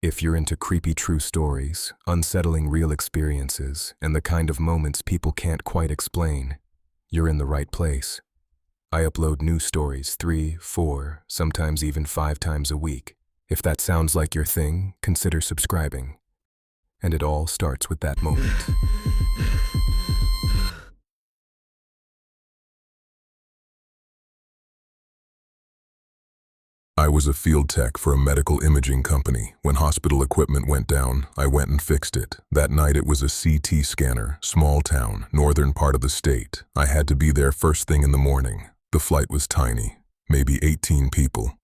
If you're into creepy true stories, unsettling real experiences, and the kind of moments people can't quite explain, you're in the right place. I upload new stories 3, 4, sometimes even 5 times a week. If that sounds like your thing, consider subscribing. And it all starts with that moment. I was a field tech for a medical imaging company. When hospital equipment went down, I went and fixed it. That night it was a CT scanner, small town, northern part of the state. I had to be there first thing in the morning. The flight was tiny, maybe 18 people.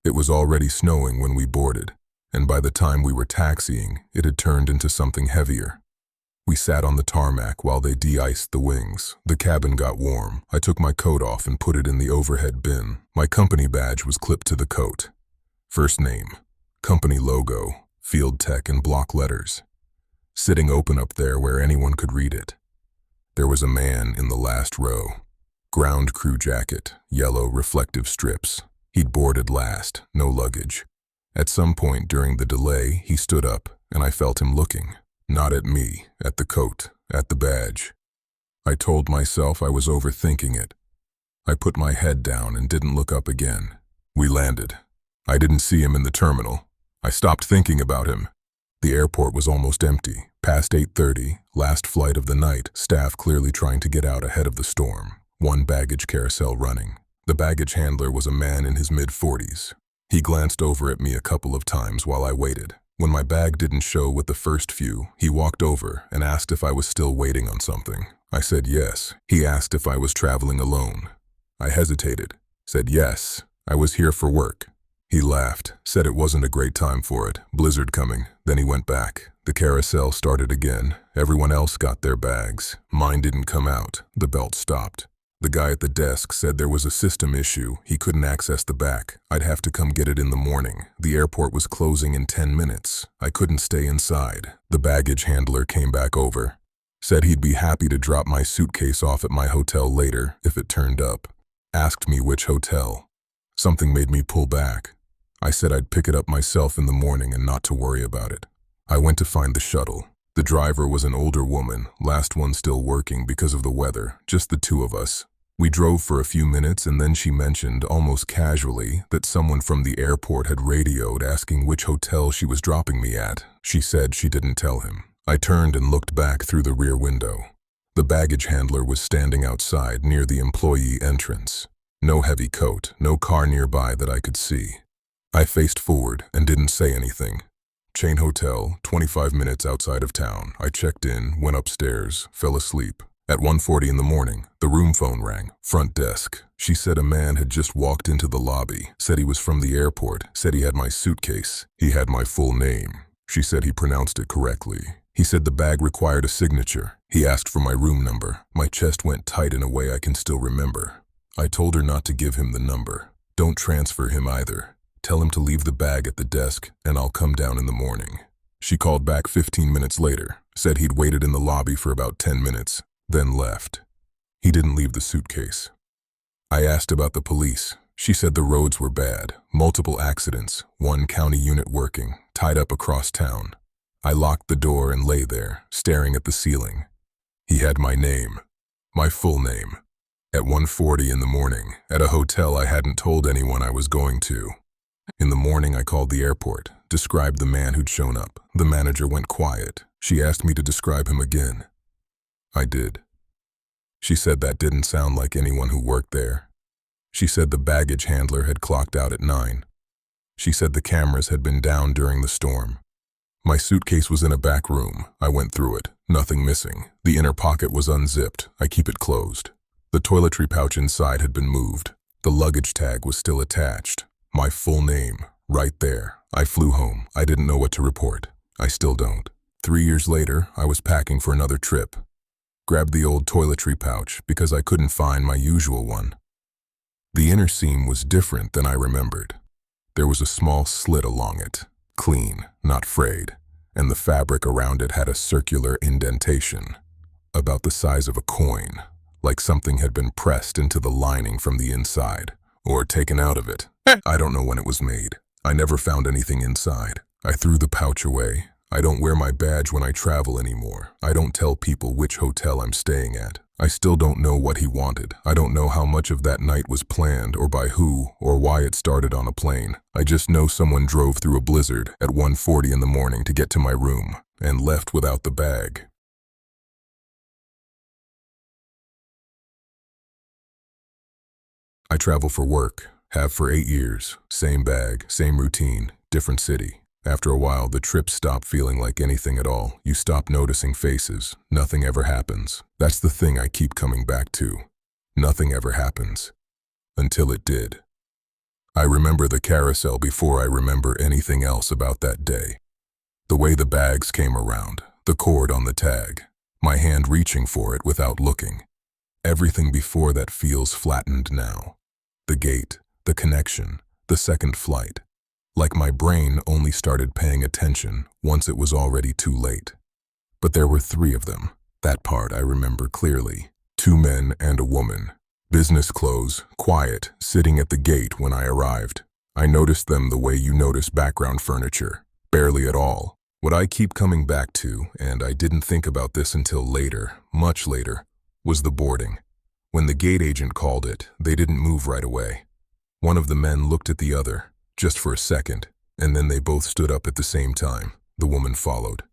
It was already snowing when we boarded, and by the time we were taxiing, it had turned into something heavier. We sat on the tarmac while they de-iced the wings. The cabin got warm. I took my coat off and put it in the overhead bin. My company badge was clipped to the coat. First name, company logo, field tech in block letters. Sitting open up there where anyone could read it. There was a man in the last row. Ground crew jacket, yellow reflective strips. He'd boarded last, no luggage. At some point during the delay, he stood up, and I felt him looking. Not at me, at the coat, at the badge. I told myself I was overthinking it. I put my head down and didn't look up again. We landed. I didn't see him in the terminal. I stopped thinking about him. The airport was almost empty. Past 8:30, last flight of the night, staff clearly trying to get out ahead of the storm. One baggage carousel running. The baggage handler was a man in his mid-40s. He glanced over at me a couple of times while I waited. When my bag didn't show with the first few, he walked over and asked if I was still waiting on something. I said yes. He asked if I was traveling alone. I hesitated, said yes, I was here for work. He laughed, said it wasn't a great time for it, blizzard coming. Then he went back. The carousel started again. Everyone else got their bags. Mine didn't come out. The belt stopped. The guy at the desk said there was a system issue. He couldn't access the back. I'd have to come get it in the morning. The airport was closing in 10 minutes. I couldn't stay inside. The baggage handler came back over. Said he'd be happy to drop my suitcase off at my hotel later if it turned up. Asked me which hotel. Something made me pull back. I said I'd pick it up myself in the morning and not to worry about it. I went to find the shuttle. The driver was an older woman, last one still working because of the weather, just the two of us. We drove for a few minutes and then she mentioned, almost casually, that someone from the airport had radioed asking which hotel she was dropping me at. She said she didn't tell him. I turned and looked back through the rear window. The baggage handler was standing outside near the employee entrance. No heavy coat, no car nearby that I could see. I faced forward and didn't say anything. Chain hotel, 25 minutes outside of town. I checked in, went upstairs, fell asleep. At 1:40 in the morning, the room phone rang. Front desk. She said a man had just walked into the lobby, said he was from the airport, said he had my suitcase. He had my full name. She said he pronounced it correctly. He said the bag required a signature. He asked for my room number. My chest went tight in a way I can still remember. I told her not to give him the number. Don't transfer him either. Tell him to leave the bag at the desk and I'll come down in the morning. She called back 15 minutes later, said he'd waited in the lobby for about 10 minutes. Then left. He didn't leave the suitcase. I asked about the police. She said the roads were bad, multiple accidents, one county unit working, tied up across town. I locked the door and lay there, staring at the ceiling. He had my name, my full name. At 1:40 in the morning, at a hotel I hadn't told anyone I was going to. In the morning I called the airport, described the man who'd shown up. The manager went quiet. She asked me to describe him again. I did. She said that didn't sound like anyone who worked there. She said the baggage handler had clocked out at 9. She said the cameras had been down during the storm. My suitcase was in a back room. I went through it. Nothing missing. The inner pocket was unzipped. I keep it closed. The toiletry pouch inside had been moved. The luggage tag was still attached. My full name, right there. I flew home. I didn't know what to report. I still don't. 3 years later, I was packing for another trip. Grabbed the old toiletry pouch because I couldn't find my usual one. The inner seam was different than I remembered. There was a small slit along it, clean, not frayed, and the fabric around it had a circular indentation, about the size of a coin, like something had been pressed into the lining from the inside, or taken out of it. I don't know when it was made. I never found anything inside. I threw the pouch away. I don't wear my badge when I travel anymore. I don't tell people which hotel I'm staying at. I still don't know what he wanted. I don't know how much of that night was planned or by who or why it started on a plane. I just know someone drove through a blizzard at 1:40 in the morning to get to my room and left without the bag. I travel for work, have for 8 years, same bag, same routine, different city. After a while, the trips stop feeling like anything at all. You stop noticing faces. Nothing ever happens. That's the thing I keep coming back to. Nothing ever happens. Until it did. I remember the carousel before I remember anything else about that day. The way the bags came around, the cord on the tag, my hand reaching for it without looking. Everything before that feels flattened now. The gate, the connection, the second flight. Like my brain only started paying attention once it was already too late. But there were 3 of them. That part I remember clearly. 2 men and a woman. Business clothes, quiet, sitting at the gate when I arrived. I noticed them the way you notice background furniture. Barely at all. What I keep coming back to, and I didn't think about this until later, much later, was the boarding. When the gate agent called it, they didn't move right away. One of the men looked at the other, just for a second, and then they both stood up at the same time. The woman followed.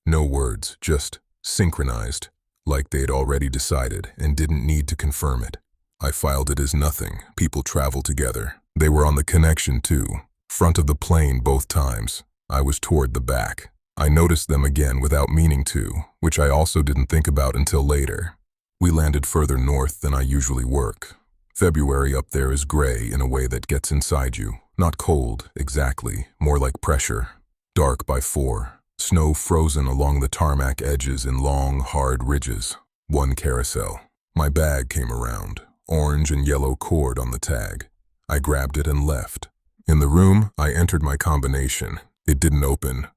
No words, just synchronized, like they'd already decided and didn't need to confirm it. I filed it as nothing. People travel together. They were on the connection too. Front of the plane both times. I was toward the back. I noticed them again without meaning to, which I also didn't think about until later. We landed further north than I usually work. February up there is gray in a way that gets inside you. Not cold, exactly, more like pressure. Dark by 4. Snow frozen along the tarmac edges in long, hard ridges. One carousel. My bag came around. Orange and yellow cord on the tag. I grabbed it and left. In the room, I entered my combination. It didn't open.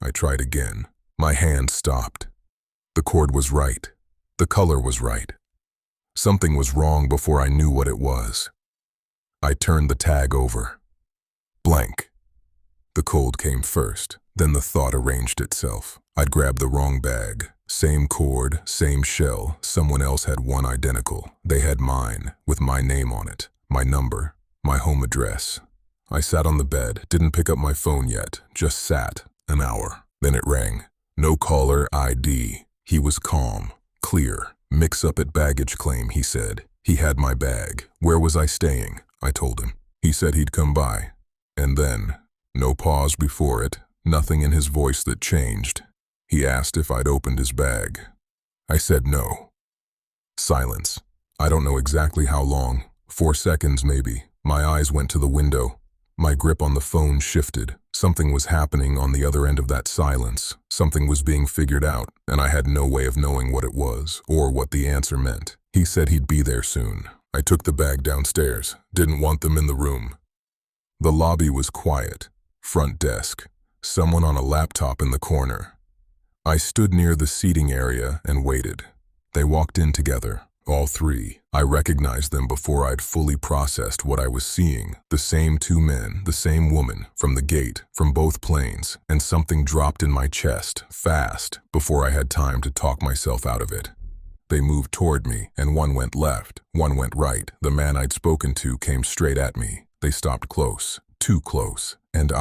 I tried again. My hand stopped. The cord was right. The color was right. Something was wrong before I knew what it was. I turned the tag over. Blank. The cold came first, then the thought arranged itself. I'd grabbed the wrong bag. Same cord, same shell. Someone else had one identical. They had mine, with my name on it, my number, my home address. I sat on the bed, didn't pick up my phone yet, just sat, an hour. Then it rang. No caller ID. He was calm, clear. Mix up at baggage claim, he said. He had my bag. Where was I staying? I told him. He said he'd come by. And then, no pause before it, nothing in his voice that changed. He asked if I'd opened his bag. I said no. Silence. I don't know exactly how long. 4 seconds maybe. My eyes went to the window. My grip on the phone shifted. Something was happening on the other end of that silence. Something was being figured out, and I had no way of knowing what it was, or what the answer meant. He said he'd be there soon. I took the bag downstairs. Didn't want them in the room. The lobby was quiet. Front desk. Someone on a laptop in the corner. I stood near the seating area and waited. They walked in together, all 3. I recognized them before I'd fully processed what I was seeing. The same 2 men, the same woman, from the gate, from both planes, and something dropped in my chest, fast, before I had time to talk myself out of it. They moved toward me, and one went left, one went right. The man I'd spoken to came straight at me. They stopped close, too close. And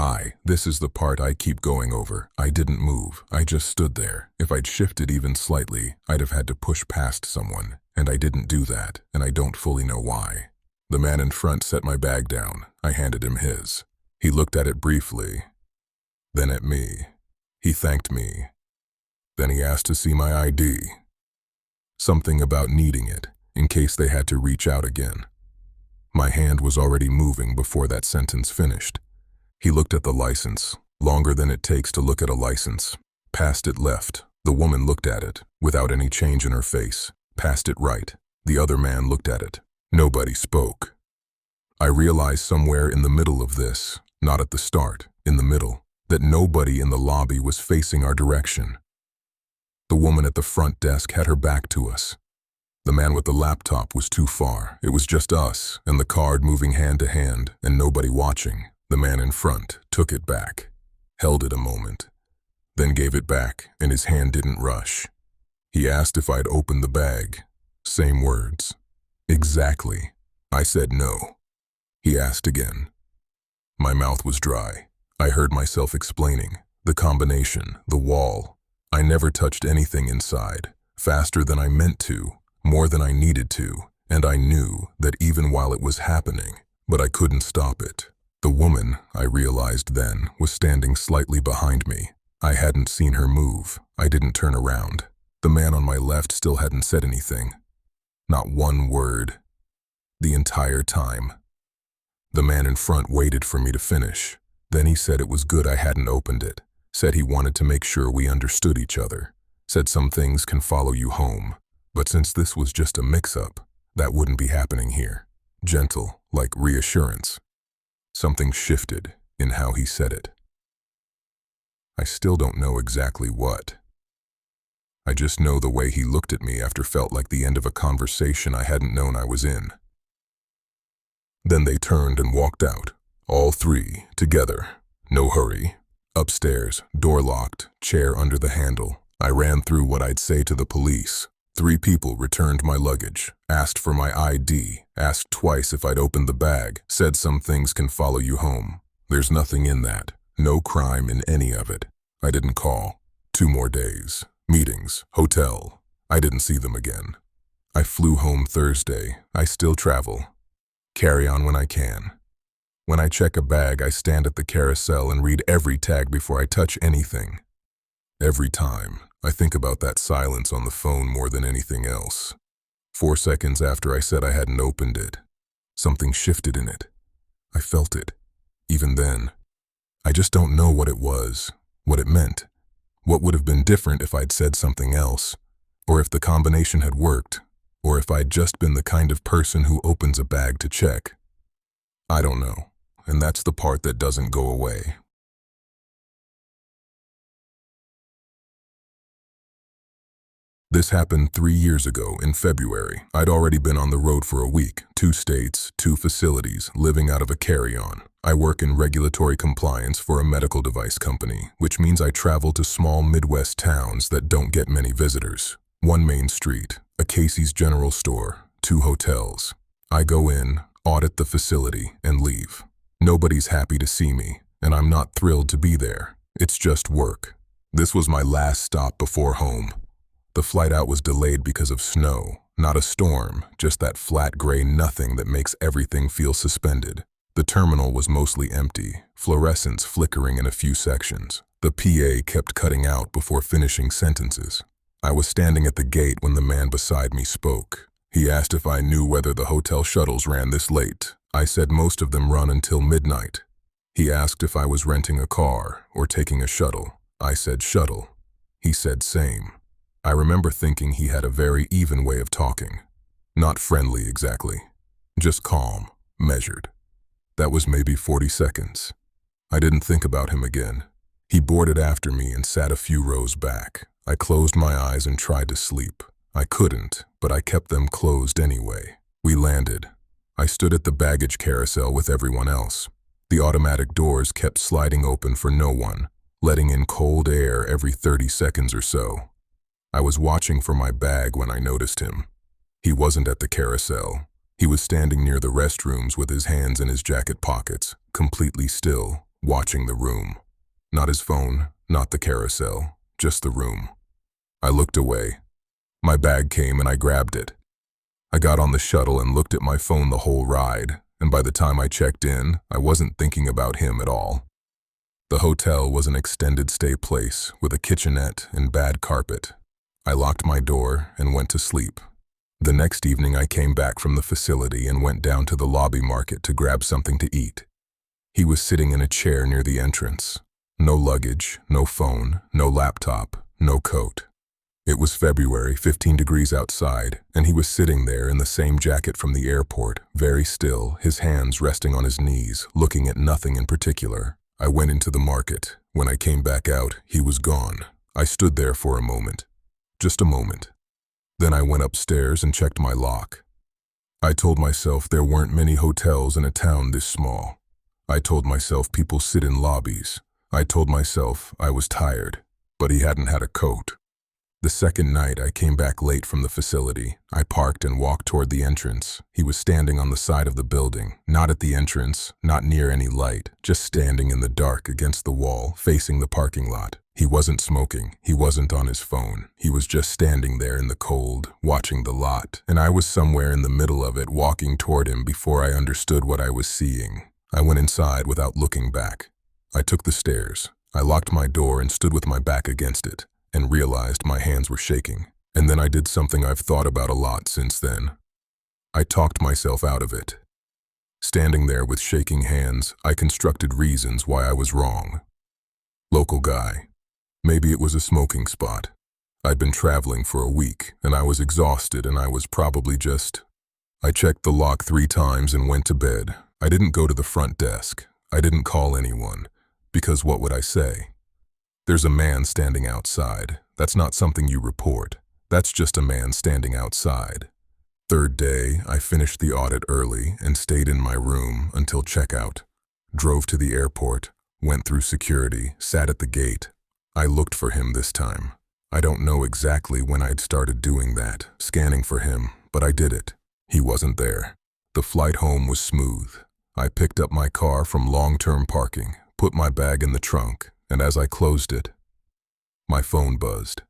this is the part I keep going over. I didn't move. I just stood there. If I'd shifted even slightly, I'd have had to push past someone. And I didn't do that, and I don't fully know why. The man in front set my bag down. I handed him his. He looked at it briefly, then at me. He thanked me. Then he asked to see my ID. Something about needing it, in case they had to reach out again. My hand was already moving before that sentence finished. He looked at the license, longer than it takes to look at a license. Passed it left. The woman looked at it, without any change in her face. Passed it right. The other man looked at it. Nobody spoke. I realized somewhere in the middle of this, not at the start, in the middle, that nobody in the lobby was facing our direction. The woman at the front desk had her back to us. The man with the laptop was too far. It was just us, and the card moving hand to hand, and nobody watching. The man in front took it back. held it a moment, then gave it back, and his hand didn't rush. He asked if I'd opened the bag. Same words. Exactly. I said no. He asked again. My mouth was dry. I heard myself explaining. The combination, the wall. I never touched anything inside. Faster than I meant to, more than I needed to, and I knew that even while it was happening, but I couldn't stop it. The woman, I realized then, was standing slightly behind me. I hadn't seen her move. I didn't turn around. The man on my left still hadn't said anything. Not one word. The entire time. The man in front waited for me to finish. Then he said it was good I hadn't opened it. Said he wanted to make sure we understood each other. Said some things can follow you home. But since this was just a mix-up, that wouldn't be happening here. Gentle, like reassurance. Something shifted in how he said it. I still don't know exactly what. I just know the way he looked at me after felt like the end of a conversation I hadn't known I was in. Then they turned and walked out, all three, together. No hurry. Upstairs, door locked, chair under the handle. I ran through what I'd say to the police. 3 people returned my luggage, asked for my ID, asked twice if I'd opened the bag, said some things can follow you home. There's nothing in that. No crime in any of it. I didn't call. 2 more days. Meetings. Hotel. I didn't see them again. I flew home Thursday. I still travel. Carry on when I can. When I check a bag, I stand at the carousel and read every tag before I touch anything. Every time, I think about that silence on the phone more than anything else. 4 seconds after I said I hadn't opened it, something shifted in it. I felt it. Even then, I just don't know what it was, what it meant, what would have been different if I'd said something else, or if the combination had worked, or if I'd just been the kind of person who opens a bag to check. I don't know, and that's the part that doesn't go away. This happened 3 years ago in February. I'd already been on the road for a week, 2 states, 2 facilities, living out of a carry-on. I work in regulatory compliance for a medical device company, which means I travel to small Midwest towns that don't get many visitors. 1 main street, a Casey's General Store, 2 hotels. I go in, audit the facility, and leave. Nobody's happy to see me, and I'm not thrilled to be there. It's just work. This was my last stop before home. The flight out was delayed because of snow, not a storm, just that flat gray nothing that makes everything feel suspended. The terminal was mostly empty, fluorescents flickering in a few sections. The PA kept cutting out before finishing sentences. I was standing at the gate when the man beside me spoke. He asked if I knew whether the hotel shuttles ran this late. I said most of them run until midnight. He asked if I was renting a car or taking a shuttle. I said shuttle. He said same. I remember thinking he had a very even way of talking. Not friendly exactly. Just calm, measured. That was maybe 40 seconds. I didn't think about him again. He boarded after me and sat a few rows back. I closed my eyes and tried to sleep. I couldn't, but I kept them closed anyway. We landed. I stood at the baggage carousel with everyone else. The automatic doors kept sliding open for no one, letting in cold air every 30 seconds or so. I was watching for my bag when I noticed him. He wasn't at the carousel. He was standing near the restrooms with his hands in his jacket pockets, completely still, watching the room. Not his phone, not the carousel, just the room. I looked away. My bag came and I grabbed it. I got on the shuttle and looked at my phone the whole ride, and by the time I checked in, I wasn't thinking about him at all. The hotel was an extended stay place with a kitchenette and bad carpet. I locked my door and went to sleep. The next evening I came back from the facility and went down to the lobby market to grab something to eat. He was sitting in a chair near the entrance. No luggage, no phone, no laptop, no coat. It was February, 15 degrees outside, and he was sitting there in the same jacket from the airport, very still, his hands resting on his knees, looking at nothing in particular. I went into the market. When I came back out, he was gone. I stood there for a moment. Just a moment. Then I went upstairs and checked my lock. I told myself there weren't many hotels in a town this small. I told myself people sit in lobbies. I told myself I was tired, but he hadn't had a coat. The second night I came back late from the facility. I parked and walked toward the entrance. He was standing on the side of the building, not at the entrance, not near any light, just standing in the dark against the wall, facing the parking lot. He wasn't smoking. He wasn't on his phone. He was just standing there in the cold, watching the lot, and I was somewhere in the middle of it, walking toward him before I understood what I was seeing. I went inside without looking back. I took the stairs. I locked my door and stood with my back against it, and realized my hands were shaking. And then I did something I've thought about a lot since then. I talked myself out of it. Standing there with shaking hands, I constructed reasons why I was wrong. Local guy. Maybe it was a smoking spot. I'd been traveling for a week, and I was exhausted, and I was probably just... I checked the lock 3 times and went to bed. I didn't go to the front desk. I didn't call anyone. Because what would I say? There's a man standing outside. That's not something you report. That's just a man standing outside. Third day, I finished the audit early and stayed in my room until checkout. Drove to the airport, went through security, sat at the gate. I looked for him this time. I don't know exactly when I'd started doing that, scanning for him, but I did it. He wasn't there. The flight home was smooth. I picked up my car from long-term parking, put my bag in the trunk, and as I closed it, my phone buzzed.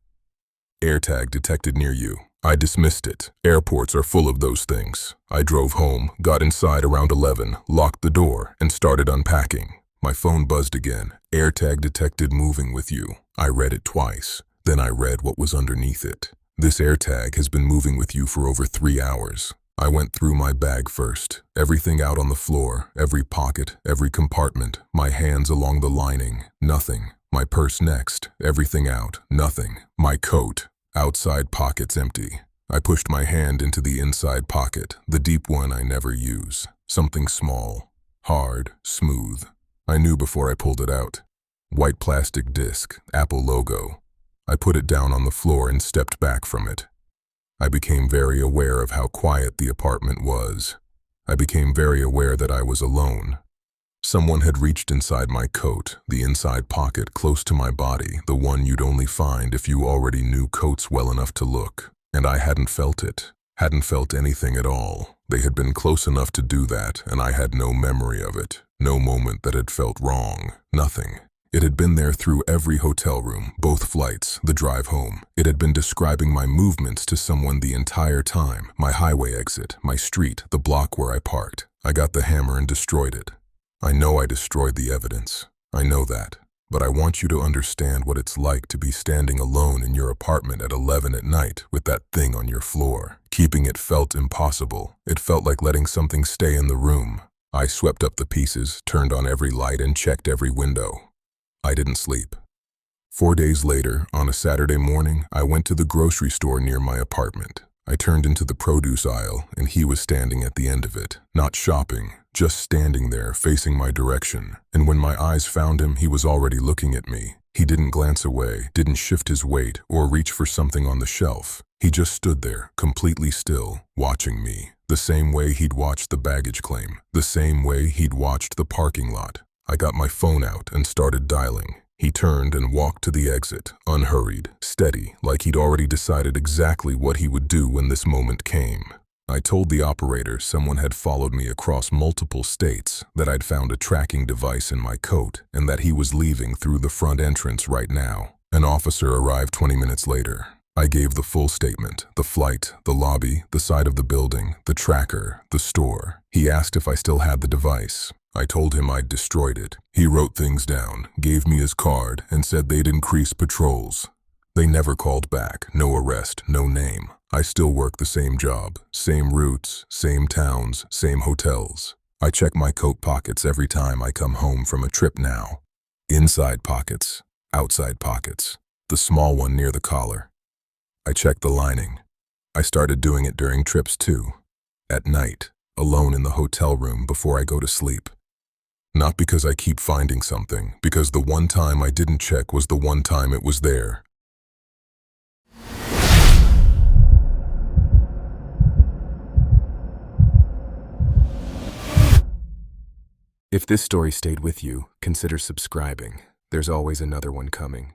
AirTag detected near you. I dismissed it. Airports are full of those things. I drove home, got inside around 11, locked the door, and started unpacking. My phone buzzed again. AirTag detected moving with you. I read it twice. Then I read what was underneath it. This AirTag has been moving with you for over 3 hours. I went through my bag first, everything out on the floor, every pocket, every compartment, my hands along the lining, nothing. My purse next, everything out, nothing. My coat, outside pockets empty. I pushed my hand into the inside pocket, the deep one I never use. Something small, hard, smooth. I knew before I pulled it out. White plastic disc, Apple logo. I put it down on the floor and stepped back from it. I became very aware of how quiet the apartment was. I became very aware that I was alone. Someone had reached inside my coat, the inside pocket close to my body, the one you'd only find if you already knew coats well enough to look. And I hadn't felt it, hadn't felt anything at all. They had been close enough to do that, and I had no memory of it, no moment that had felt wrong, nothing. It had been there through every hotel room, both flights, the drive home. It had been describing my movements to someone the entire time, my highway exit, my street, the block where I parked. I got the hammer and destroyed it. I know I destroyed the evidence. I know that. But I want you to understand what it's like to be standing alone in your apartment at 11 at night with that thing on your floor. Keeping it felt impossible. It felt like letting something stay in the room. I swept up the pieces, turned on every light, and checked every window. I didn't sleep. 4 days later, on a Saturday morning, I went to the grocery store near my apartment. I turned into the produce aisle, and he was standing at the end of it, not shopping, just standing there, facing my direction. And when my eyes found him, he was already looking at me. He didn't glance away, didn't shift his weight, or reach for something on the shelf. He just stood there, completely still, watching me. The same way he'd watched the baggage claim, the same way he'd watched the parking lot. I got my phone out and started dialing. He turned and walked to the exit, unhurried, steady, like he'd already decided exactly what he would do when this moment came. I told the operator someone had followed me across multiple states, that I'd found a tracking device in my coat, and that he was leaving through the front entrance right now. An officer arrived 20 minutes later. I gave the full statement, the flight, the lobby, the side of the building, the tracker, the store. He asked if I still had the device. I told him I'd destroyed it. He wrote things down, gave me his card, and said they'd increase patrols. They never called back, no arrest, no name. I still work the same job, same routes, same towns, same hotels. I check my coat pockets every time I come home from a trip now. Inside pockets, outside pockets, the small one near the collar. I check the lining. I started doing it during trips too. At night, alone in the hotel room before I go to sleep. Not because I keep finding something, because the one time I didn't check was the one time it was there. If this story stayed with you, consider subscribing. There's always another one coming.